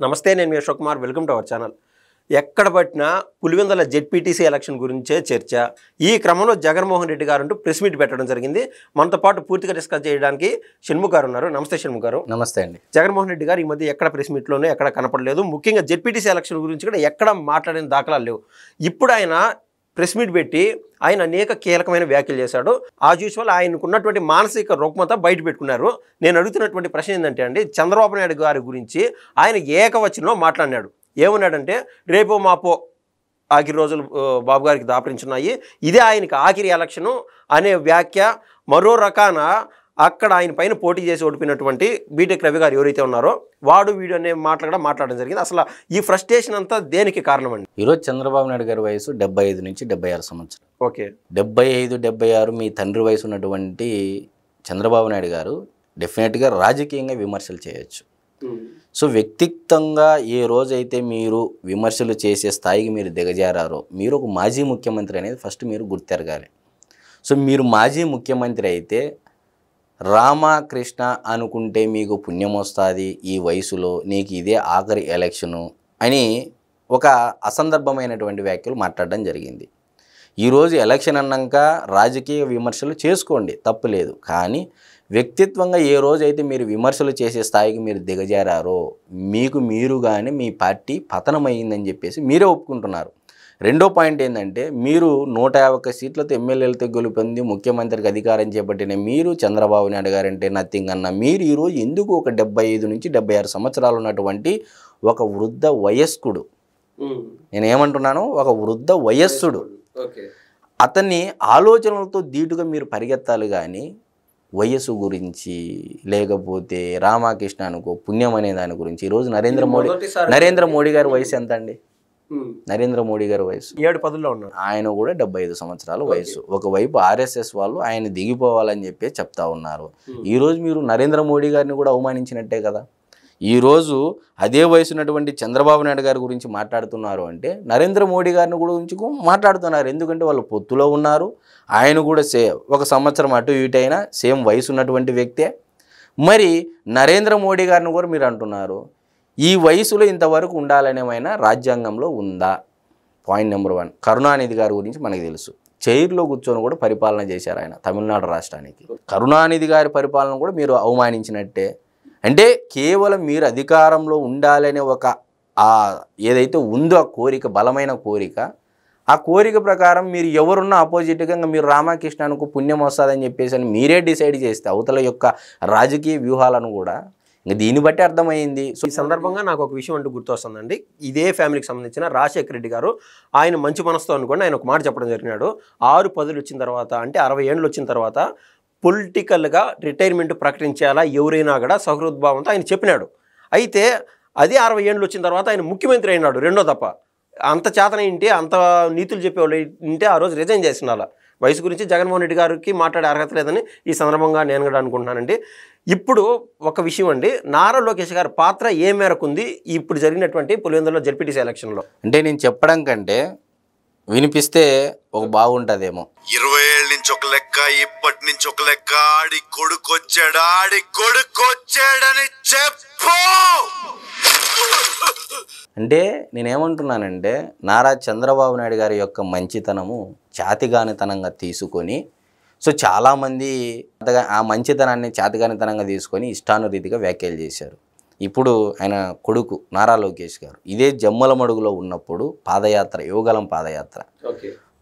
నమస్తే, నేను మీ Ashok Kumar. Welcome to our channel. ఎక్కడ పట్టినా పులివెందుల జెడ్పీటీసీ ఎలక్షన్ గురించే చర్చ. ఈ క్రమంలో జగన్మోహన్ రెడ్డి గారు అంటూ ప్రెస్ మీట్ పెట్టడం జరిగింది. మనతో పాటు పూర్తిగా డిస్కస్ చేయడానికి షణ్ముఖ్ గారు ఉన్నారు. నమస్తే షణ్ముఖ్ గారు. నమస్తే అండి. జగన్మోహన్ రెడ్డి గారు ఈ మధ్య ఎక్కడ ప్రెస్ మీట్లోనే ఎక్కడ కనపడలేదు. ముఖ్యంగా జెడ్పీటీసీ ఎలక్షన్ గురించి కూడా ఎక్కడ మాట్లాడిన దాఖలాలు లేవు. ఇప్పుడు ఆయన ప్రెస్ మీట్ పెట్టి ఆయన అనేక కీలకమైన వ్యాఖ్యలు చేశాడు. యాజ్ యూజువల్ ఆయనకున్నటువంటి మానసిక రుగ్మత బయట పెట్టుకున్నారు. నేను అడుగుతున్నటువంటి ప్రశ్న ఏంటంటే అండి, చంద్రబాబు నాయుడు గారి గురించి ఆయన ఏకవచనంలో మాట్లాడినాడు. ఏమన్నాడంటే, రేపో మాపో ఆఖరి రోజులు బాబు గారికి దాపరించున్నాయి, ఇదే ఆయనకి ఆఖరి ఎలక్షను అనే వ్యాఖ్య. మరో రకాన అక్కడ ఆయన పైన పోటీ చేసి ఓడిపోయినటువంటి బీటెక్ రవి గారు ఎవరైతే ఉన్నారో వాడు వీడు అనే మాట్లాడడం జరిగింది. అసలు ఈ ఫ్రస్ట్రేషన్ అంతా దేనికి కారణం అండి? ఈరోజు చంద్రబాబు నాయుడు గారి వయసు 75 నుంచి 76 సంవత్సరాలు. ఓకే, 75, 76 మీ తండ్రి వయసు ఉన్నటువంటి చంద్రబాబు నాయుడు గారు డెఫినెట్గా రాజకీయంగా విమర్శలు చేయొచ్చు. సో వ్యక్తిగతంగా ఏ రోజైతే మీరు విమర్శలు చేసే స్థాయికి మీరు దిగజారారో, మీరు ఒక మాజీ ముఖ్యమంత్రి అనేది ఫస్ట్ మీరు గుర్తెరగాలి. సో మీరు మాజీ ముఖ్యమంత్రి అయితే రామకృష్ణ అనుకుంటే మీకు పుణ్యం వస్తుంది, ఈ వయసులో నీకు ఇదే ఆఖరి ఎలక్షను అని ఒక అసందర్భమైనటువంటి వ్యాఖ్యలు మాట్లాడడం జరిగింది. ఈరోజు ఎలక్షన్ అన్నాక రాజకీయ విమర్శలు చేసుకోండి, తప్పులేదు. కానీ వ్యక్తిత్వంగా ఏ రోజైతే మీరు విమర్శలు చేసే స్థాయికి మీరు దిగజారారో మీకు మీరుగానే మీ పార్టీ పతనమైందని చెప్పేసి మీరే ఒప్పుకుంటున్నారు. రెండో పాయింట్ ఏంటంటే, మీరు 151 సీట్లతో ఎమ్మెల్యేలతో గెలుపొంది ముఖ్యమంత్రికి అధికారం చేపట్టిన మీరు చంద్రబాబు నాయుడు గారు అంటే నథింగ్ అన్న మీరు ఈరోజు ఎందుకు ఒక 75 నుంచి 76 సంవత్సరాలు ఉన్నటువంటి ఒక వృద్ధ వయస్కుడు, నేనేమంటున్నాను ఒక వృద్ధ వయస్సుడు, అతన్ని ఆలోచనలతో ధీటుగా మీరు పరిగెత్తాలి. కానీ వయస్సు గురించి లేకపోతే రామకృష్ణ అనుకో పుణ్యం అనే దాని గురించి ఈరోజు నరేంద్ర మోడీ గారి వయసు ఎంత అండి? నరేంద్ర మోడీ గారి వయసు 7-10లో ఉన్నారు. ఆయన కూడా 75 సంవత్సరాల వయసు. ఒకవైపు ఆర్ఎస్ఎస్ వాళ్ళు ఆయన దిగిపోవాలని చెప్పి చెప్తా ఉన్నారు. ఈరోజు మీరు నరేంద్ర మోడీ గారిని కూడా అవమానించినట్టే కదా. ఈరోజు అదే వయసు ఉన్నటువంటి చంద్రబాబు నాయుడు గారి గురించి మాట్లాడుతున్నారు అంటే నరేంద్ర మోడీ గారిని గురించి మాట్లాడుతున్నారు. ఎందుకంటే వాళ్ళు పొత్తులో ఉన్నారు. ఆయన కూడా ఒక సంవత్సరం అటు ఇటు అయినా సేమ్ వయసు ఉన్నటువంటి వ్యక్తే. మరి నరేంద్ర మోడీ గారిని కూడా మీరు అంటున్నారు. ఈ వయసులో ఇంతవరకు ఉండాలనేమైనా రాజ్యాంగంలో ఉందా? Point number 1. కరుణానిధి గారి గురించి మనకు తెలుసు. చైర్లో కూర్చొని కూడా పరిపాలన చేశారు ఆయన తమిళనాడు రాష్ట్రానికి. కరుణానిధి గారి పరిపాలన కూడా మీరు అవమానించినట్టే. అంటే కేవలం మీరు అధికారంలో ఉండాలనే ఒక ఏదైతే ఉందో ఆ కోరిక, బలమైన కోరిక, ఆ కోరిక ప్రకారం మీరు ఎవరున్నా ఆపోజిట్గా మీరు రామకృష్ణకు పుణ్యం వస్తుందని చెప్పేసి అని మీరే డిసైడ్ చేస్తే అవతల యొక్క రాజకీయ వ్యూహాలను కూడా ఇంకా దీన్ని బట్టి అర్థమైంది. సో ఈ సందర్భంగా నాకు ఒక విషయం అంటూ గుర్తొస్తుందండి. ఇదే ఫ్యామిలీకి సంబంధించిన రాజశేఖర రెడ్డి గారు, ఆయన మంచి మనసుతో అనుకోండి, ఆయన ఒక మాట చెప్పడం జరిగినాడు. 6-10 వచ్చిన తర్వాత, అంటే 60 ఏళ్ళు వచ్చిన తర్వాత పొలిటికల్గా రిటైర్మెంట్ ప్రకటించాలా ఎవరైనా కూడా సహృద్భావంతో ఆయన చెప్పినాడు. అయితే అదే 60 ఏళ్ళు వచ్చిన తర్వాత ఆయన ముఖ్యమంత్రి అయినాడు రెండో తప్ప. అంత చేతన ఇంటి అంత నీతులు చెప్పేవాళ్ళు ఇంటే ఆ రోజు రిజైన్ చేసిన వయసు గురించి జగన్మోహన్ రెడ్డి గారికి మాట్లాడే అర్హత లేదని ఈ సందర్భంగా నేను కూడా అనుకుంటున్నానండి. ఇప్పుడు ఒక విషయం అండి, నారా లోకేష్ గారి పాత్ర ఏ మేరకు ఉంది ఇప్పుడు జరిగినటువంటి పులివెందుల జెడ్పీటీసీ ఎలక్షన్లో? అంటే నేను చెప్పడం కంటే వినిపిస్తే ఒక బాగుంటుందేమో. 20 ఏళ్ళ నుంచి ఒక లెక్క, ఇప్పటి నుంచి ఒక లెక్క. ఆడి కొడుకొచ్చాడని చెప్పు. అంటే నేనేమంటున్నానంటే, నారా చంద్రబాబు నాయుడు గారి యొక్క మంచితనము చాతిగానితనంగా తీసుకొని, సో చాలామంది ఆ మంచితనాన్ని చాతిగానితనంగా తీసుకొని ఇష్టానురీతిగా వ్యాఖ్యలు చేశారు. ఇప్పుడు ఆయన కొడుకు నారా లోకేష్ గారు ఇదే జమ్మలమడుగులో ఉన్నప్పుడు పాదయాత్ర, యువగలం పాదయాత్ర,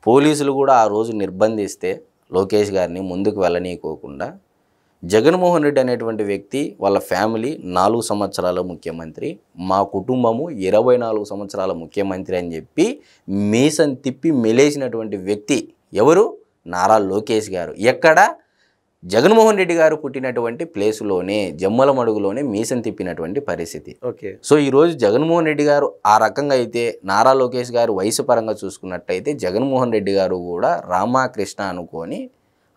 పోలీసులు కూడా ఆ రోజు నిర్బంధిస్తే లోకేష్ గారిని ముందుకు వెళ్ళనీయకోకుండా జగన్మోహన్ రెడ్డి అనేటువంటి వ్యక్తి వాళ్ళ ఫ్యామిలీ 4 సంవత్సరాల ముఖ్యమంత్రి, మా కుటుంబము 24 సంవత్సరాల ముఖ్యమంత్రి అని చెప్పి మీసం తిప్పి మెలేసినటువంటి వ్యక్తి ఎవరు? నారా లోకేష్ గారు. ఎక్కడ? జగన్మోహన్ రెడ్డి గారు పుట్టినటువంటి ప్లేసులోనే, జమ్మలమడుగులోనే మీసం తిప్పినటువంటి పరిస్థితి. ఓకే. సో ఈరోజు జగన్మోహన్ రెడ్డి గారు ఆ రకంగా అయితే, నారా లోకేష్ గారు వయసు పరంగా చూసుకున్నట్టయితే జగన్మోహన్ రెడ్డి గారు కూడా రామకృష్ణ అనుకొని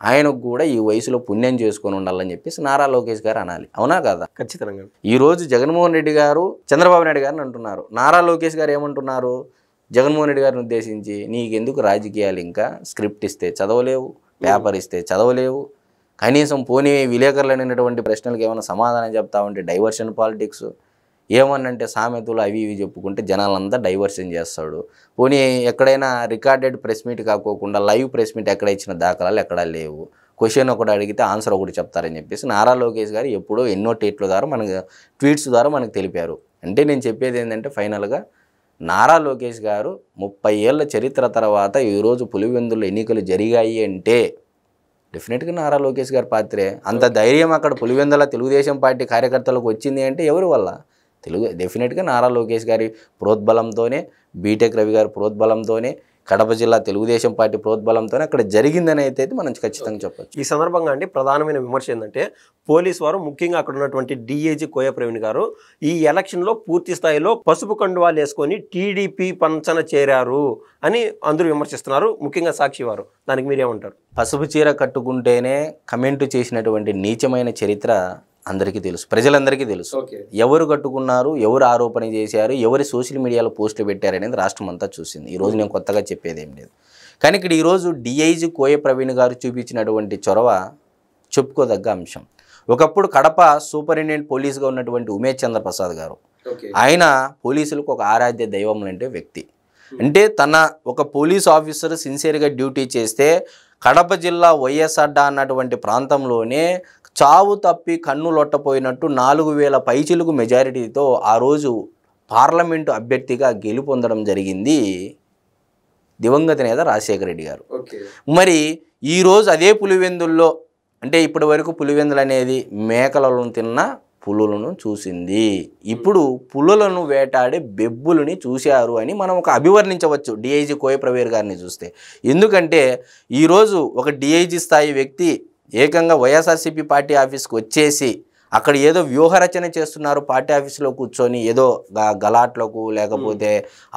ఆయనకు కూడా ఈ వయసులో పుణ్యం చేసుకొని ఉండాలని చెప్పేసి నారా లోకేష్ గారు అనాలి. అవునా కదా? ఖచ్చితంగా. ఈరోజు జగన్మోహన్ రెడ్డి గారు చంద్రబాబు నాయుడు గారిని అంటున్నారు. నారా లోకేష్ గారు ఏమంటున్నారు? జగన్మోహన్ రెడ్డి గారిని ఉద్దేశించి, నీకెందుకు రాజకీయాలు, ఇంకా స్క్రిప్ట్ ఇస్తే చదవలేవు, పేపర్ ఇస్తే చదవలేవు, కనీసం పోనీ విలేకరులు అనేటువంటి ప్రశ్నలకు ఏమైనా సమాధానం చెప్తా ఉంటే డైవర్షన్ పాలిటిక్స్, ఏమన్నంటే సామెతలు అవి ఇవి చెప్పుకుంటే జనాలంతా డైవర్షన్ చేస్తాడు. పోనీ ఎక్కడైనా రికార్డెడ్ ప్రెస్ మీట్ కాకోకుండా లైవ్ ప్రెస్ మీట్ ఎక్కడ ఇచ్చిన దాఖలాలు ఎక్కడా లేవు. క్వశ్చన్ ఒకటి అడిగితే ఆన్సర్ ఒకటి చెప్తారని చెప్పేసి నారా లోకేష్ గారు ఎప్పుడో ఎన్నో ట్వీట్స్ ద్వారా మనకు తెలిపారు. అంటే నేను చెప్పేది ఏంటంటే ఫైనల్గా నారా లోకేష్ గారు 30 ఏళ్ల చరిత్ర తర్వాత ఈరోజు పులివెందుల్లో ఎన్నికలు జరిగాయి అంటే డెఫినెట్గా నారా లోకేష్ గారి పాత్రే. అంత ధైర్యం అక్కడ పులివెందుల తెలుగుదేశం పార్టీ కార్యకర్తలకు వచ్చింది అంటే ఎవరి వల్ల? డెఫినెట్గా నారా లోకేష్ గారి ప్రోద్బలంతోనే, బీటెక్ రవి గారి ప్రోద్బలంతోనే, కడప జిల్లా తెలుగుదేశం పార్టీ ప్రోద్బలంతోనే అక్కడ జరిగిందని అయితే మనం ఖచ్చితంగా చెప్పచ్చు. ఈ సందర్భంగా అండి ప్రధానమైన విమర్శ ఏంటంటే పోలీసు వారు ముఖ్యంగా అక్కడ ఉన్నటువంటి డిఐజీ కోయ ప్రవీణ్ గారు ఈ ఎలక్షన్లో పూర్తి స్థాయిలో పసుపు కండువాలు వేసుకొని టీడీపీ పంచన చేరారు అని అందరూ విమర్శిస్తున్నారు, ముఖ్యంగా సాక్షి వారు. దానికి మీరేమంటారు? పసుపు చీర కట్టుకుంటేనే కమెంటు చేసినటువంటి నీచమైన చరిత్ర అందరికీ తెలుసు, ప్రజలందరికీ తెలుసు. ఎవరు కట్టుకున్నారు, ఎవరు ఆరోపణ చేశారు, ఎవరి సోషల్ మీడియాలో పోస్టులు పెట్టారు అనేది రాష్ట్రం అంతా చూసింది. ఈరోజు నేను కొత్తగా చెప్పేది ఏం లేదు. కానీ ఇక్కడ ఈరోజు డిఐజీ కోయ ప్రవీణ్ గారు చూపించినటువంటి చొరవ చెప్పుకోదగ్గ అంశం. ఒకప్పుడు కడప సూపరింటెండెంట్ పోలీసుగా ఉన్నటువంటి ఉమేష్ చంద్ర ప్రసాద్ గారు, ఆయన పోలీసులకు ఒక ఆరాధ్య దైవం అంటే వ్యక్తి. అంటే తన ఒక పోలీస్ ఆఫీసర్ సిన్సియర్గా డ్యూటీ చేస్తే కడప జిల్లా వైఎస్ఆర్ అన్నటువంటి ప్రాంతంలోనే చావు తప్పి కన్ను లొట్టపోయినట్టు 4000 పైచిలుకు మెజారిటీతో ఆ రోజు పార్లమెంటు అభ్యర్థిగా గెలుపొందడం జరిగింది దివంగత నేత రాజశేఖర రెడ్డి గారు. మరి ఈరోజు అదే పులివెందుల్లో, అంటే ఇప్పటి వరకు పులివెందులు అనేది మేకలను తిన్న పులులను చూసింది, ఇప్పుడు పులులను వేటాడే బెబ్బులని చూశారు అని మనం ఒక అభివర్ణించవచ్చు డిఐజీ కోయ ప్రవీణ్ గారిని చూస్తే. ఎందుకంటే ఈరోజు ఒక డిఐజీ స్థాయి వ్యక్తి ఏకంగా వైఎస్ఆర్సీపీ పార్టీ ఆఫీస్కి వచ్చేసి అక్కడ ఏదో వ్యూహరచన చేస్తున్నారు, పార్టీ ఆఫీసులో కూర్చొని ఏదో గలాట్లకు లేకపోతే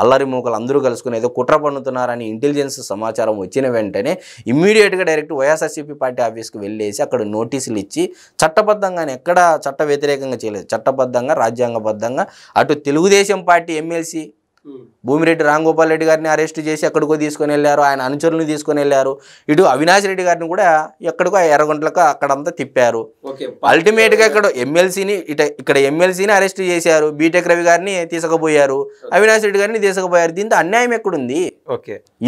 అల్లరి మూకలు అందరూ కలుసుకుని ఏదో కుట్ర పన్నుతున్నారని ఇంటెలిజెన్స్ సమాచారం వచ్చిన వెంటనే ఇమ్మీడియట్గా డైరెక్ట్ వైఎస్ఆర్సీపీ పార్టీ ఆఫీస్కి వెళ్ళేసి అక్కడ నోటీసులు ఇచ్చి చట్టబద్ధంగానే, ఎక్కడ చట్ట వ్యతిరేకంగా చేయలేదు, చట్టబద్ధంగా రాజ్యాంగబద్ధంగా అటు తెలుగుదేశం పార్టీ ఎమ్మెల్సీ భూమిరెడ్డి రాంగోపాల్ రెడ్డి గారిని అరెస్ట్ చేసి ఎక్కడికో తీసుకొని వెళ్ళారు, ఆయన అనుచరులను తీసుకొని వెళ్ళారు. ఇటు అవినాష్ రెడ్డి గారిని కూడా ఎక్కడికో ఎర్రగొంటలకు అక్కడంతా తిప్పారు. అల్టిమేట్గా ఇక్కడ ఎమ్మెల్సీని అరెస్ట్ చేశారు, బీటెక్ రవి గారిని తీసుకుపోయారు, అవినాష్ రెడ్డి గారిని తీసుకుపోయారు. దీంతో అన్యాయం ఎక్కడుంది?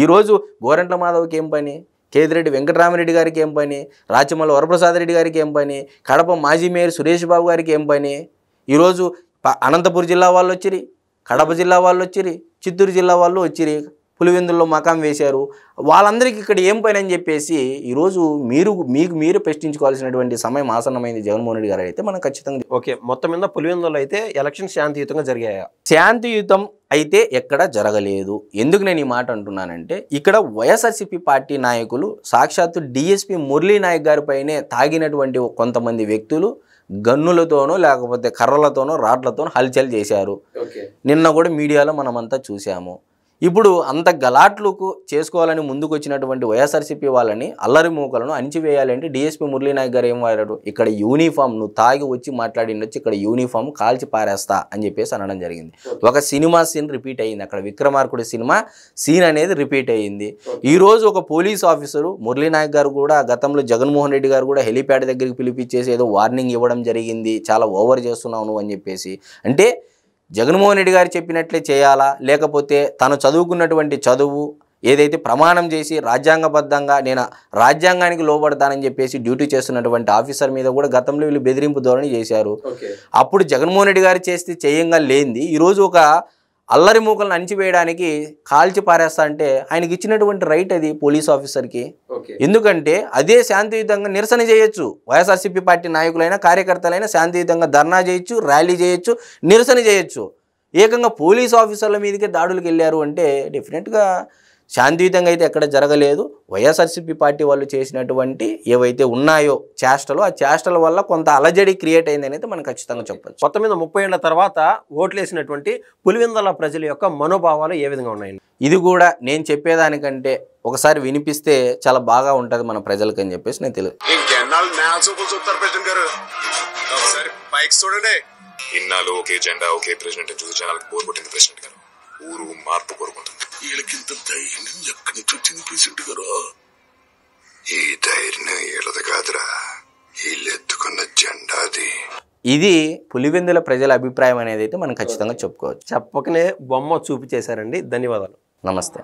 ఈరోజు గోరంట్ల మాధవ్కి ఏం పని, కేతిరెడ్డి వెంకటరామరెడ్డి గారికి ఏం పని, రాచమల్ల వరప్రసాద్ రెడ్డి గారికి ఏం పని, కడప మాజీ మేయర్ సురేష్ బాబు గారికి ఏం పని? ఈరోజు అనంతపురం జిల్లా వాళ్ళు వచ్చిరి, కడప జిల్లా వాళ్ళు వచ్చిరి, చిత్తూరు జిల్లా వాళ్ళు వచ్చిరి, పులివెందుల్లో మకాం వేశారు. వాళ్ళందరికీ ఇక్కడ ఏం పని అని చెప్పేసి ఈరోజు మీరు ప్రశ్నించుకోవాల్సినటువంటి సమయం ఆసన్నమైంది జగన్మోహన్ రెడ్డి గారు అయితే మనం ఖచ్చితంగా. మొత్తం మీద పులివెందుల్లో అయితే ఎలక్షన్ శాంతియుతంగా జరిగాయా? శాంతియుతం అయితే ఎక్కడ జరగలేదు. ఎందుకు నేను ఈ మాట అంటున్నానంటే ఇక్కడ వైఎస్ఆర్సీపీ పార్టీ నాయకులు సాక్షాత్తు డిఎస్పీ మురళీ నాయక్ గారిపైనే తాగినటువంటి కొంతమంది వ్యక్తులు గన్నులతోనో లేకపోతే కర్రలతోనో రాడ్లతోనో హల్చల్ చేశారు. నిన్న కూడా మీడియాలో మనమంతా చూసాము. ఇప్పుడు అంత గలాట్లకు చేసుకోవాలని ముందుకు వచ్చినటువంటి వైఎస్ఆర్సీపీ వాళ్ళని అల్లరి మూకలను అణిచివేయాలంటే డిఎస్పీ మురళీ నాయక్ గారు ఏం వాడారు, ఇక్కడ యూనిఫామ్ నువ్వు తాగి వచ్చి మాట్లాడిండొచ్చి ఇక్కడ యూనిఫామ్ కాల్చి పారేస్తా అని చెప్పేసి అనడం జరిగింది. ఒక సినిమా సీన్ రిపీట్ అయ్యింది, అక్కడ విక్రమార్కుడి సినిమా సీన్ అనేది రిపీట్ అయ్యింది. ఈరోజు ఒక పోలీస్ ఆఫీసరు మురళీ నాయక్ గారు కూడా గతంలో జగన్మోహన్ రెడ్డి గారు కూడా హెలీప్యాడ్ దగ్గరికి పిలిపించేసి ఏదో వార్నింగ్ ఇవ్వడం జరిగింది, చాలా ఓవర్ చేస్తున్నావు నువ్వు అని చెప్పేసి. అంటే జగన్మోహన్ రెడ్డి గారు చెప్పినట్లే చేయాలా, లేకపోతే తను చదువుకున్నటువంటి చదువు ఏదైతే ప్రమాణం చేసి రాజ్యాంగబద్ధంగా నేను రాజ్యాంగానికి లోబడతానని చెప్పేసి డ్యూటీ చేస్తున్నటువంటి ఆఫీసర్ మీద కూడా గతంలో వీళ్ళు బెదిరింపు ధోరణి చేశారు. అప్పుడు జగన్మోహన్ రెడ్డి గారు చేస్తే చేయంగా లేనిది ఈరోజు ఒక అల్లరి మూకలను అణిచివేయడానికి కాల్చి పారేస్తా అంటే ఆయనకి ఇచ్చినటువంటి రైట్ అది పోలీస్ ఆఫీసర్కి. ఎందుకంటే అదే శాంతియుతంగా నిరసన చేయొచ్చు, వైఎస్ఆర్సీపీ పార్టీ నాయకులైనా కార్యకర్తలైనా శాంతియుతంగా ధర్నా చేయొచ్చు, ర్యాలీ చేయొచ్చు, నిరసన చేయొచ్చు. ఏకంగా పోలీస్ ఆఫీసర్ల మీదకే దాడులకు వెళ్ళారు అంటే డెఫినెట్గా శాంతియుతంగా అయితే ఎక్కడ జరగలేదు. వైఎస్ఆర్సీపీ పార్టీ వాళ్ళు చేసినటువంటి ఏవైతే ఉన్నాయో చేష్టలు, ఆ చేష్టల వల్ల కొంత అలజడి క్రియేట్ అయిందని అయితే మనం ఖచ్చితంగా చెప్పచ్చు. మొత్తం మీద 30 ఏళ్ల తర్వాత ఓట్లేసినటువంటి పులివెందుల ప్రజల యొక్క మనోభావాలు ఏ విధంగా ఉన్నాయి? ఇది కూడా నేను చెప్పేదానికంటే ఒకసారి వినిపిస్తే చాలా బాగా ఉంటుంది మన ప్రజలకి అని చెప్పేసి నేను తెలియదు. ఇన్నాళ్ళు ఒకే జెండా ఒకే ప్రెసిడెంట్ చూసి జనాలకు బోర్ కొట్టింది ప్రెసిడెంట్ గారు. ఊరు మార్పు కోరుకుంటుంది. వీళ్ళకింత ధైర్యం ఎక్కడి నుంచి వచ్చింది ప్రెసిడెంట్ గారు? ఈ ధైర్యం వీళ్ళది కాదురా, వీళ్ళెత్తుకున్న జెండాది. ఇది పులివెందుల ప్రజల అభిప్రాయం అనేది అయితే మనం ఖచ్చితంగా చెప్పుకోవచ్చు. చెప్పకనే బొమ్మ చూపించేశారండి. ధన్యవాదాలు. నమస్తే.